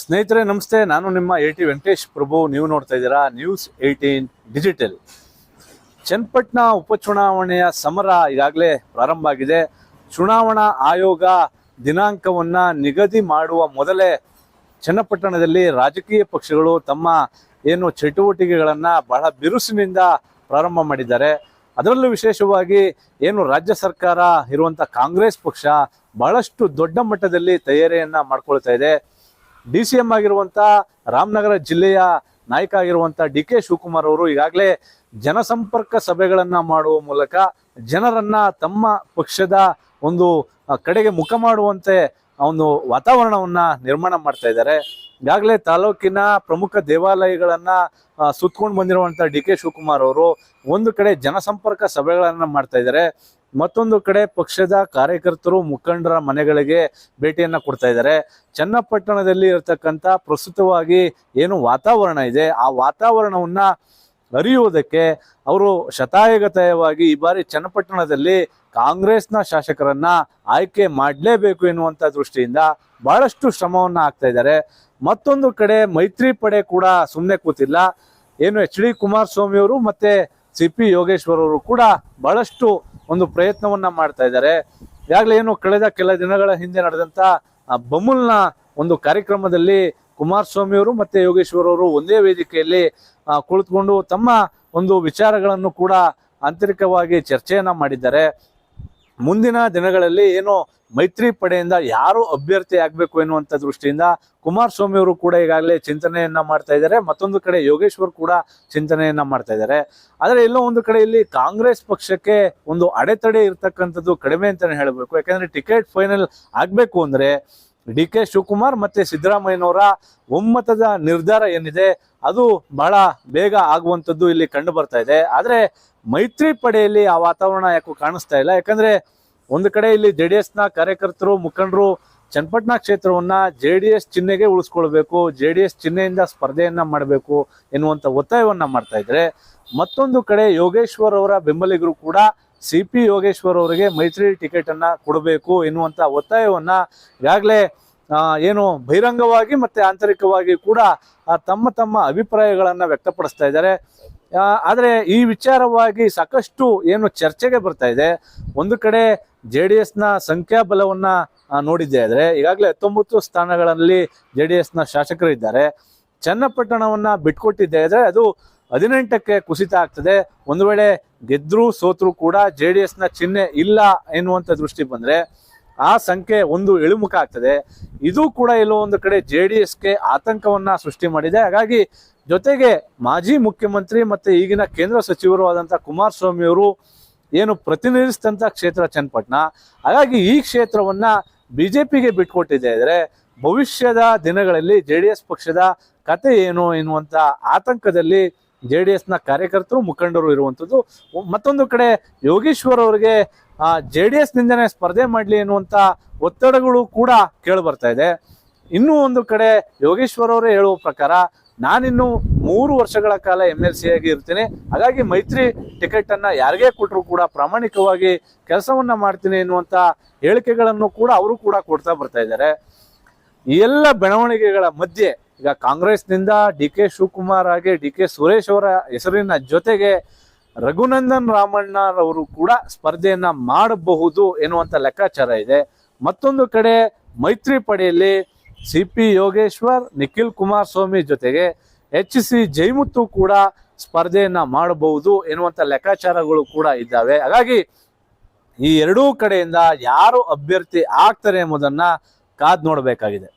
ಸ್ನೇಹಿತರೆ ನಮಸ್ತೆ, ನಾನು ನಿಮ್ಮ AT ವೆಂಕಟೇಶ್ ಪ್ರಭು. ನೀವು ನೋಡ್ತಾ ಇದ್ದೀರಾ ನ್ಯೂಸ್ 18 ಡಿಜಿಟಲ್. ಚನ್ನಪಟ್ಟಣ ಉಪಚುನಾವಣೆಯ ಸಮರ ಈಗಾಗಲೇ ಪ್ರಾರಂಭ ಆಗಿದೆ. ಚುನಾವಣಾ ಆಯೋಗ ದಿನಾಂಕವನ್ನ ನಿಗದಿ ಮಾಡುವ ಮೊದಲೇ ಚನ್ನಪಟ್ಟಣದಲ್ಲಿ ರಾಜಕೀಯ ಪಕ್ಷಗಳು ತಮ್ಮ ಏನು ಚಟುವಟಿಕೆಗಳನ್ನ ಬಹಳ ಬಿರುಸಿನಿಂದ ಪ್ರಾರಂಭ ಮಾಡಿದ್ದಾರೆ. ಅದರಲ್ಲೂ ವಿಶೇಷವಾಗಿ ಏನು ರಾಜ್ಯ ಸರ್ಕಾರ ಇರುವಂತ ಕಾಂಗ್ರೆಸ್ ಪಕ್ಷ ಬಹಳಷ್ಟು ದೊಡ್ಡ ಮಟ್ಟದಲ್ಲಿ ತಯಾರಿಯನ್ನ ಮಾಡ್ಕೊಳ್ತಾ ಇದೆ. DCM ಆಗಿರುವಂತ ರಾಮನಗರ ಜಿಲ್ಲೆಯ ನಾಯಕ ಆಗಿರುವಂತ DK ಶಿವಕುಮಾರ್ ಅವರು ಈಗಾಗಲೇ ಜನಸಂಪರ್ಕ ಸಭೆಗಳನ್ನ ಮಾಡುವ ಮೂಲಕ ಜನರನ್ನ ತಮ್ಮ ಪಕ್ಷದ ಒಂದು ಕಡೆಗೆ ಮುಖ ಮಾಡುವಂತೆ ಒಂದು ವಾತಾವರಣವನ್ನ ನಿರ್ಮಾಣ ಮಾಡ್ತಾ ಇದ್ದಾರೆ. ಈಗಾಗಲೇ ತಾಲೂಕಿನ ಪ್ರಮುಖ ದೇವಾಲಯಗಳನ್ನ ಸುತ್ಕೊಂಡು ಬಂದಿರುವಂತ DK ಶಿವಕುಮಾರ್ ಅವರು ಒಂದು ಕಡೆ ಜನಸಂಪರ್ಕ ಸಭೆಗಳನ್ನ ಮಾಡ್ತಾ ಇದ್ದಾರೆ, ಮತ್ತೊಂದು ಕಡೆ ಪಕ್ಷದ ಕಾರ್ಯಕರ್ತರು ಮುಖಂಡರ ಮನೆಗಳಿಗೆ ಭೇಟಿಯನ್ನ ಕೊಡ್ತಾ ಇದ್ದಾರೆ. ಚನ್ನಪಟ್ಟಣದಲ್ಲಿ ಇರತಕ್ಕಂತ ಪ್ರಸ್ತುತವಾಗಿ ಏನು ವಾತಾವರಣ ಇದೆ ಆ ವಾತಾವರಣವನ್ನ ಅರಿಯುವುದಕ್ಕೆ ಅವರು ಶತಾಯಗತಾಯವಾಗಿ ಈ ಬಾರಿ ಚನ್ನಪಟ್ಟಣದಲ್ಲಿ ಕಾಂಗ್ರೆಸ್ನ ಶಾಸಕರನ್ನ ಆಯ್ಕೆ ಮಾಡಲೇಬೇಕು ಎನ್ನುವಂತ ದೃಷ್ಟಿಯಿಂದ ಬಹಳಷ್ಟು ಶ್ರಮವನ್ನ ಹಾಕ್ತಾ ಇದ್ದಾರೆ. ಮತ್ತೊಂದು ಕಡೆ ಮೈತ್ರಿ ಪಡೆ ಕೂಡ ಸುಮ್ಮನೆ ಕೂತಿಲ್ಲ. ಏನು HD ಕುಮಾರಸ್ವಾಮಿ ಅವರು ಮತ್ತೆ CP ಯೋಗೇಶ್ವರ್ ಅವರು ಕೂಡ ಬಹಳಷ್ಟು ಒಂದು ಪ್ರಯತ್ನವನ್ನ ಮಾಡ್ತಾ ಇದ್ದಾರೆ. ಈಗಾಗಲೇ ಏನು ಕಳೆದ ಕೆಲ ದಿನಗಳ ಹಿಂದೆ ನಡೆದಂತ ಬಮುಲ್ನ ಒಂದು ಕಾರ್ಯಕ್ರಮದಲ್ಲಿ ಕುಮಾರಸ್ವಾಮಿ ಅವರು ಮತ್ತೆ ಯೋಗೇಶ್ವರ್ ಅವರು ಒಂದೇ ವೇದಿಕೆಯಲ್ಲಿ ಕುಳಿತುಕೊಂಡು ತಮ್ಮ ಒಂದು ವಿಚಾರಗಳನ್ನು ಕೂಡ ಆಂತರಿಕವಾಗಿ ಚರ್ಚೆಯನ್ನ ಮಾಡಿದ್ದಾರೆ. ಮುಂದಿನ ದಿನಗಳಲ್ಲಿ ಏನು ಮೈತ್ರಿ ಪಡೆಯಿಂದ ಯಾರು ಅಭ್ಯರ್ಥಿ ಆಗ್ಬೇಕು ಎನ್ನುವಂತ ದೃಷ್ಟಿಯಿಂದ ಕುಮಾರಸ್ವಾಮಿ ಅವರು ಕೂಡ ಈಗಾಗಲೇ ಚಿಂತನೆಯನ್ನ ಮಾಡ್ತಾ ಇದ್ದಾರೆ. ಮತ್ತೊಂದು ಕಡೆ ಯೋಗೇಶ್ವರ್ ಕೂಡ ಚಿಂತನೆಯನ್ನ ಮಾಡ್ತಾ ಇದ್ದಾರೆ. ಆದ್ರೆ ಎಲ್ಲೋ ಒಂದು ಕಡೆ ಇಲ್ಲಿ ಕಾಂಗ್ರೆಸ್ ಪಕ್ಷಕ್ಕೆ ಒಂದು ಅಡೆತಡೆ ಇರ್ತಕ್ಕಂಥದ್ದು ಕಡಿಮೆ ಅಂತಾನೆ ಹೇಳಬೇಕು. ಯಾಕಂದ್ರೆ ಟಿಕೆಟ್ ಫೈನಲ್ ಆಗ್ಬೇಕು ಅಂದ್ರೆ DK ಶಿವಕುಮಾರ್ ಮತ್ತೆ ಸಿದ್ದರಾಮಯ್ಯನವರ ಒಮ್ಮತದ ನಿರ್ಧಾರ ಏನಿದೆ ಅದು ಬಹಳ ಬೇಗ ಆಗುವಂಥದ್ದು ಇಲ್ಲಿ ಕಂಡು ಬರ್ತಾ ಇದೆ. ಆದ್ರೆ ಮೈತ್ರಿ ಪಡೆಯಲ್ಲಿ ಆ ವಾತಾವರಣ ಯಾಕೋ ಕಾಣಿಸ್ತಾ ಇಲ್ಲ. ಯಾಕಂದ್ರೆ ಒಂದು ಕಡೆ ಇಲ್ಲಿ JDS ನ ಕಾರ್ಯಕರ್ತರು ಮುಖಂಡರು ಚನ್ನಪಟ್ಟಣ ಕ್ಷೇತ್ರವನ್ನ JDS ಚಿಹ್ನೆಗೆ ಉಳಿಸ್ಕೊಳ್ಬೇಕು, JDS ಚಿಹ್ನೆಯಿಂದ ಸ್ಪರ್ಧೆಯನ್ನ ಮಾಡಬೇಕು ಎನ್ನುವಂತ ಒತ್ತಾಯವನ್ನ ಮಾಡ್ತಾ ಇದ್ರೆ, ಮತ್ತೊಂದು ಕಡೆ ಯೋಗೇಶ್ವರ್ ಅವರ ಬೆಂಬಲಿಗರು ಕೂಡ CP ಯೋಗೇಶ್ವರ್ ಅವರಿಗೆ ಮೈತ್ರಿ ಟಿಕೆಟ್ ಅನ್ನ ಕೊಡಬೇಕು ಎನ್ನುವಂತ ಒತ್ತಾಯವನ್ನ ಈಗಾಗಲೇ ಏನು ಬಹಿರಂಗವಾಗಿ ಮತ್ತೆ ಆಂತರಿಕವಾಗಿ ಕೂಡ ತಮ್ಮ ತಮ್ಮ ಅಭಿಪ್ರಾಯಗಳನ್ನ ವ್ಯಕ್ತಪಡಿಸ್ತಾ ಇದ್ದಾರೆ. ಆದ್ರೆ ಈ ವಿಚಾರವಾಗಿ ಸಾಕಷ್ಟು ಏನು ಚರ್ಚೆಗೆ ಬರ್ತಾ ಇದೆ. ಒಂದು ಕಡೆ JDS ನ ಸಂಖ್ಯಾಬಲವನ್ನ ನೋಡಿದ್ದೆ ಆದ್ರೆ ಈಗಾಗಲೇ 19 ಸ್ಥಾನಗಳಲ್ಲಿ JDS ನ ಶಾಸಕರು ಇದ್ದಾರೆ. ಚನ್ನಪಟ್ಟಣವನ್ನ ಬಿಟ್ಕೊಟ್ಟಿದ್ದೆ ಆದ್ರೆ ಅದು 18ಕ್ಕೆ ಕುಸಿತ ಆಗ್ತದೆ. ಒಂದು ವೇಳೆ ಗೆದ್ರು ಸೋತ್ರು ಕೂಡ JDS ನ ಚಿಹ್ನೆ ಇಲ್ಲ ಎನ್ನುವಂತ ದೃಷ್ಟಿ ಬಂದ್ರೆ ಆ ಸಂಖ್ಯೆ ಒಂದು ಇಳಿಮುಖ ಆಗ್ತದೆ. ಇದು ಕೂಡ ಎಲ್ಲೋ ಒಂದು ಕಡೆ JDSಗೆ ಆತಂಕವನ್ನ ಸೃಷ್ಟಿ ಮಾಡಿದೆ. ಹಾಗಾಗಿ ಜೊತೆಗೆ ಮಾಜಿ ಮುಖ್ಯಮಂತ್ರಿ ಮತ್ತೆ ಈಗಿನ ಕೇಂದ್ರ ಸಚಿವರು ಆದಂತ ಕುಮಾರಸ್ವಾಮಿ ಅವರು ಏನು ಪ್ರತಿನಿಧಿಸಿದಂತ ಕ್ಷೇತ್ರ ಚನ್ನಪಟ್ಟಣ, ಹಾಗಾಗಿ ಈ ಕ್ಷೇತ್ರವನ್ನ BJPಗೆ ಬಿಟ್ಕೊಟ್ಟಿದೆ ಇದ್ರೆ ಭವಿಷ್ಯದ ದಿನಗಳಲ್ಲಿ JDS ಪಕ್ಷದ ಕತೆ ಏನು ಎನ್ನುವಂತ ಆತಂಕದಲ್ಲಿ JDS ನ ಕಾರ್ಯಕರ್ತರು ಮುಖಂಡರು ಇರುವಂತದ್ದು. ಮತ್ತೊಂದು ಕಡೆ ಯೋಗೇಶ್ವರ್ ಅವರಿಗೆ JDS ನಿಂದನೇ ಸ್ಪರ್ಧೆ ಮಾಡ್ಲಿ ಎನ್ನುವಂತ ಒತ್ತಡಗಳು ಕೂಡ ಕೇಳಿ ಬರ್ತಾ ಇದೆ. ಇನ್ನೂ ಒಂದು ಕಡೆ ಯೋಗೇಶ್ವರ್ ಅವರೇ ಹೇಳುವ ಪ್ರಕಾರ ನಾನಿನ್ನು 3 ವರ್ಷಗಳ ಕಾಲ MLC ಆಗಿ ಇರ್ತೀನಿ, ಹಾಗಾಗಿ ಮೈತ್ರಿ ಟಿಕೆಟ್ ಅನ್ನ ಯಾರಿಗೇ ಕೊಟ್ಟರು ಕೂಡ ಪ್ರಾಮಾಣಿಕವಾಗಿ ಕೆಲಸವನ್ನ ಮಾಡ್ತೀನಿ ಎನ್ನುವಂತ ಹೇಳಿಕೆಗಳನ್ನು ಕೂಡ ಅವರು ಕೂಡ ಕೊಡ್ತಾ ಬರ್ತಾ ಇದ್ದಾರೆ. ಈ ಎಲ್ಲ ಬೆಳವಣಿಗೆಗಳ ಮಧ್ಯೆ ಈಗ ಕಾಂಗ್ರೆಸ್ನಿಂದ DK ಶಿವಕುಮಾರ್ ಹಾಗೆ DK ಸುರೇಶ್ ಅವರ ಹೆಸರಿನ ಜೊತೆಗೆ ರಘುನಂದನ್ ರಾಮಣ್ಣರವರು ಕೂಡ ಸ್ಪರ್ಧೆಯನ್ನ ಮಾಡಬಹುದು ಎನ್ನುವಂತ ಲೆಕ್ಕಾಚಾರ ಇದೆ. ಮತ್ತೊಂದು ಕಡೆ ಮೈತ್ರಿ ಪಡೆಯಲ್ಲಿ CP ಯೋಗೇಶ್ವರ್, ನಿಖಿಲ್ ಕುಮಾರಸ್ವಾಮಿ ಜೊತೆಗೆ HC ಜೈಮುತ್ತು ಕೂಡ ಸ್ಪರ್ಧೆಯನ್ನ ಮಾಡಬಹುದು ಎನ್ನುವಂತ ಲೆಕ್ಕಾಚಾರಗಳು ಕೂಡ ಇದ್ದಾವೆ. ಹಾಗಾಗಿ ಈ ಎರಡೂ ಕಡೆಯಿಂದ ಯಾರು ಅಭ್ಯರ್ಥಿ ಆಗ್ತಾರೆ ಎಂಬುದನ್ನ ಕಾದ್ ನೋಡಬೇಕಾಗಿದೆ.